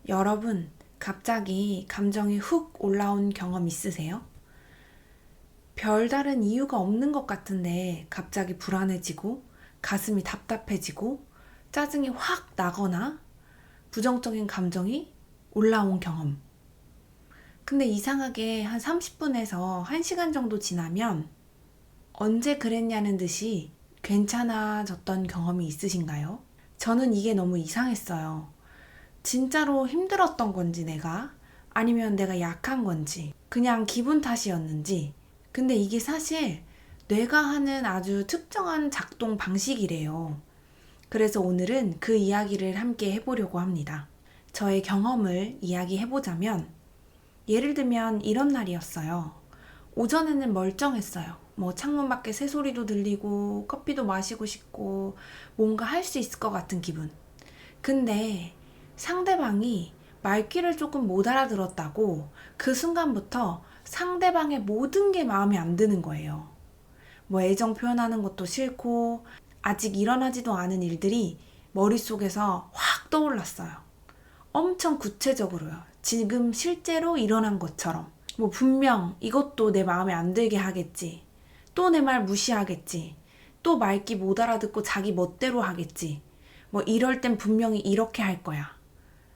여러분, 갑자기 감정이 훅 올라온 경험 있으세요? 별다른 이유가 없는 것 같은데 갑자기 불안해지고 가슴이 답답해지고 짜증이 확 나거나 부정적인 감정이 올라온 경험. 근데 이상하게 한 30분에서 1시간 정도 지나면 언제 그랬냐는 듯이 괜찮아졌던 경험이 있으신가요? 저는 이게 너무 이상했어요. 진짜로 힘들었던 건지 내가, 아니면 내가 약한 건지, 그냥 기분 탓이었는지. 근데 이게 사실 뇌가 하는 아주 특정한 작동 방식이래요. 그래서 오늘은 그 이야기를 함께 해보려고 합니다. 저의 경험을 이야기해보자면, 예를 들면 이런 날이었어요. 오전에는 멀쩡했어요. 창문 밖에 새소리도 들리고 커피도 마시고 싶고 뭔가 할 수 있을 것 같은 기분. 근데 상대방이 말귀를 조금 못 알아들었다고 그 순간부터 상대방의 모든 게 마음에 안 드는 거예요. 애정 표현하는 것도 싫고 아직 일어나지도 않은 일들이 머릿속에서 확 떠올랐어요. 엄청 구체적으로요. 지금 실제로 일어난 것처럼. 분명 이것도 내 마음에 안 들게 하겠지. 또 내 말 무시하겠지. 또 말귀 못 알아듣고 자기 멋대로 하겠지. 이럴 땐 분명히 이렇게 할 거야.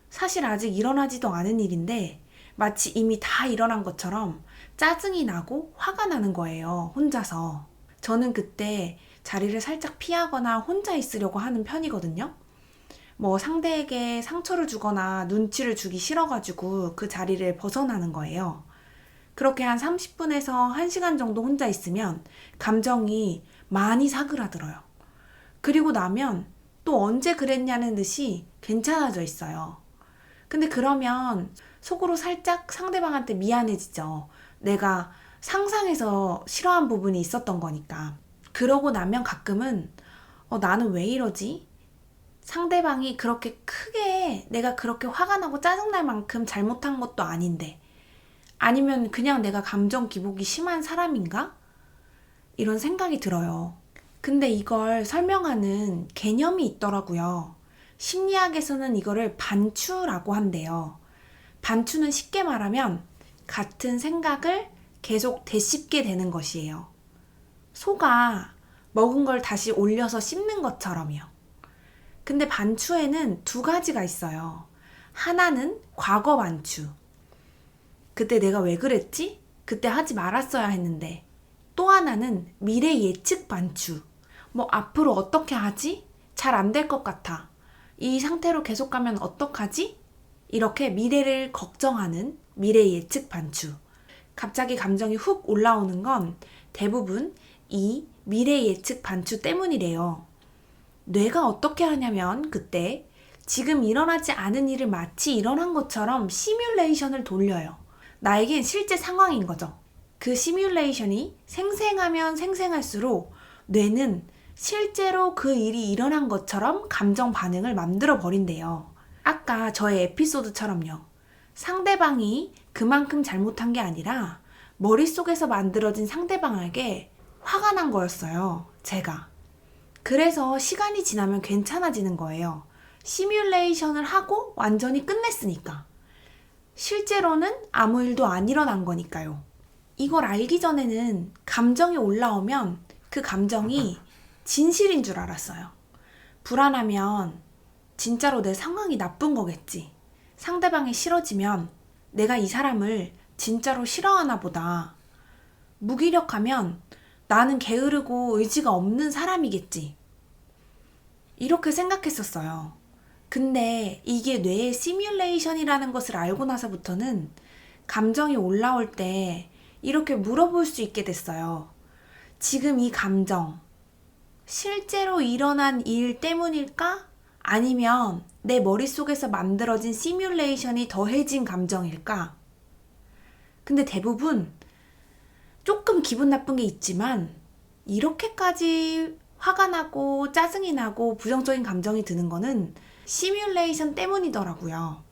사실 아직 일어나지도 않은 일인데 마치 이미 다 일어난 것처럼 짜증이 나고 화가 나는 거예요. 혼자서. 저는 그때 자리를 살짝 피하거나 혼자 있으려고 하는 편이거든요. 상대에게 상처를 주거나 눈치를 주기 싫어가지고 그 자리를 벗어나는 거예요. 그렇게 한 30분에서 1시간 정도 혼자 있으면 감정이 많이 사그라들어요. 그리고 나면 또 언제 그랬냐는 듯이 괜찮아져 있어요. 근데 그러면 속으로 살짝 상대방한테 미안해지죠. 내가 상상해서 싫어한 부분이 있었던 거니까. 그러고 나면 가끔은 나는 왜 이러지? 상대방이 그렇게 크게 내가 그렇게 화가 나고 짜증날 만큼 잘못한 것도 아닌데, 아니면 그냥 내가 감정 기복이 심한 사람인가? 이런 생각이 들어요. 근데 이걸 설명하는 개념이 있더라고요. 심리학에서는 이거를 반추라고 한대요. 반추는 쉽게 말하면 같은 생각을 계속 되씹게 되는 것이에요. 소가 먹은 걸 다시 올려서 씹는 것처럼요. 근데 반추에는 두 가지가 있어요. 하나는 과거 반추. 그때 내가 왜 그랬지? 그때 하지 말았어야 했는데. 또 하나는 미래 예측 반추. 앞으로 어떻게 하지? 잘 안 될 것 같아. 이 상태로 계속 가면 어떡하지? 이렇게 미래를 걱정하는 미래 예측 반추. 갑자기 감정이 훅 올라오는 건 대부분 이 미래 예측 반추 때문이래요. 뇌가 어떻게 하냐면 그때 지금 일어나지 않은 일을 마치 일어난 것처럼 시뮬레이션을 돌려요. 나에겐 실제 상황인 거죠. 그 시뮬레이션이 생생하면 생생할수록 뇌는 실제로 그 일이 일어난 것처럼 감정 반응을 만들어 버린대요. 아까 저의 에피소드처럼요. 상대방이 그만큼 잘못한 게 아니라 머릿속에서 만들어진 상대방에게 화가 난 거였어요. 제가. 그래서 시간이 지나면 괜찮아지는 거예요. 시뮬레이션을 하고 완전히 끝냈으니까. 실제로는 아무 일도 안 일어난 거니까요. 이걸 알기 전에는 감정이 올라오면 그 감정이 진실인 줄 알았어요. 불안하면 진짜로 내 상황이 나쁜 거겠지. 상대방이 싫어지면 내가 이 사람을 진짜로 싫어하나 보다. 무기력하면 나는 게으르고 의지가 없는 사람이겠지. 이렇게 생각했었어요. 근데 이게 뇌의 시뮬레이션이라는 것을 알고 나서부터는 감정이 올라올 때 이렇게 물어볼 수 있게 됐어요. 지금 이 감정, 실제로 일어난 일 때문일까? 아니면 내 머릿속에서 만들어진 시뮬레이션이 더해진 감정일까? 근데 대부분 조금 기분 나쁜 게 있지만 이렇게까지 화가 나고 짜증이 나고 부정적인 감정이 드는 거는 시뮬레이션 때문이더라고요.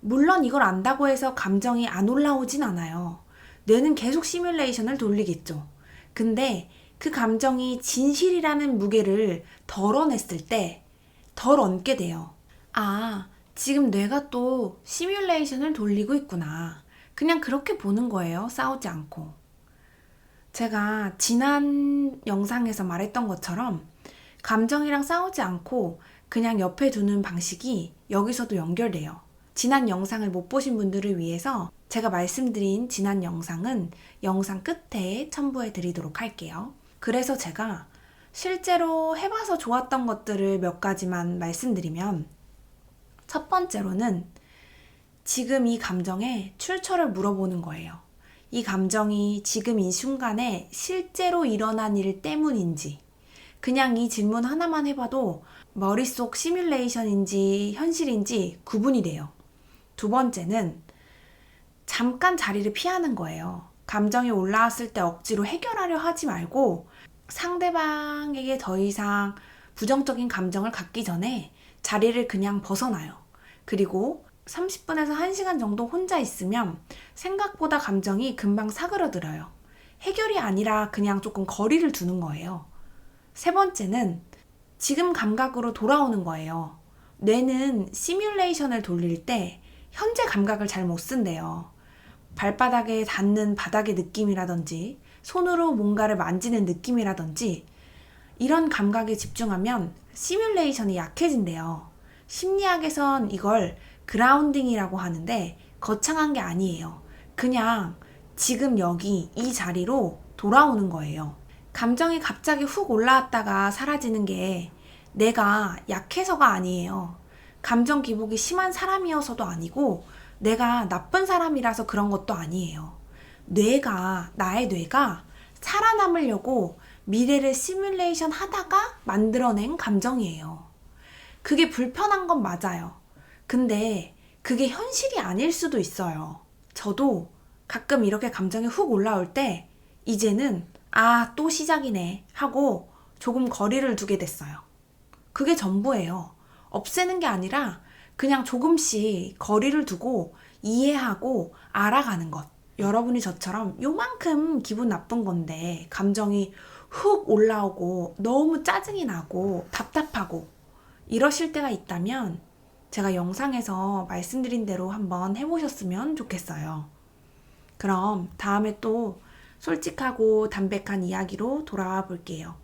물론 이걸 안다고 해서 감정이 안 올라오진 않아요. 뇌는 계속 시뮬레이션을 돌리겠죠. 근데 그 감정이 진실이라는 무게를 덜어냈을 때 덜 얹게 돼요. 지금 뇌가 또 시뮬레이션을 돌리고 있구나. 그냥 그렇게 보는 거예요. 싸우지 않고. 제가 지난 영상에서 말했던 것처럼 감정이랑 싸우지 않고 그냥 옆에 두는 방식이 여기서도 연결돼요. 지난 영상을 못 보신 분들을 위해서 제가 말씀드린 지난 영상은 영상 끝에 첨부해 드리도록 할게요. 그래서 제가 실제로 해봐서 좋았던 것들을 몇 가지만 말씀드리면, 첫 번째로는 지금 이 감정에 출처를 물어보는 거예요. 이 감정이 지금 이 순간에 실제로 일어난 일 때문인지, 그냥 이 질문 하나만 해봐도 머릿속 시뮬레이션인지 현실인지 구분이 돼요. 두 번째는 잠깐 자리를 피하는 거예요. 감정이 올라왔을 때 억지로 해결하려 하지 말고 상대방에게 더 이상 부정적인 감정을 갖기 전에 자리를 그냥 벗어나요. 그리고 30분에서 1시간 정도 혼자 있으면 생각보다 감정이 금방 사그러들어요. 해결이 아니라 그냥 조금 거리를 두는 거예요. 세 번째는 지금 감각으로 돌아오는 거예요. 뇌는 시뮬레이션을 돌릴 때 현재 감각을 잘 못 쓴대요. 발바닥에 닿는 바닥의 느낌이라든지 손으로 뭔가를 만지는 느낌이라든지 이런 감각에 집중하면 시뮬레이션이 약해진대요. 심리학에선 이걸 그라운딩이라고 하는데 거창한 게 아니에요. 그냥 지금 여기 이 자리로 돌아오는 거예요. 감정이 갑자기 훅 올라왔다가 사라지는 게 내가 약해서가 아니에요. 감정 기복이 심한 사람이어서도 아니고 내가 나쁜 사람이라서 그런 것도 아니에요. 나의 뇌가 살아남으려고 미래를 시뮬레이션 하다가 만들어낸 감정이에요. 그게 불편한 건 맞아요. 근데 그게 현실이 아닐 수도 있어요. 저도 가끔 이렇게 감정이 훅 올라올 때 이제는 또 시작이네 하고 조금 거리를 두게 됐어요. 그게 전부예요. 없애는 게 아니라 그냥 조금씩 거리를 두고 이해하고 알아가는 것. 여러분이 저처럼 요만큼 기분 나쁜 건데 감정이 훅 올라오고 너무 짜증이 나고 답답하고 이러실 때가 있다면 제가 영상에서 말씀드린 대로 한번 해보셨으면 좋겠어요. 그럼 다음에 또 솔직하고 담백한 이야기로 돌아와 볼게요.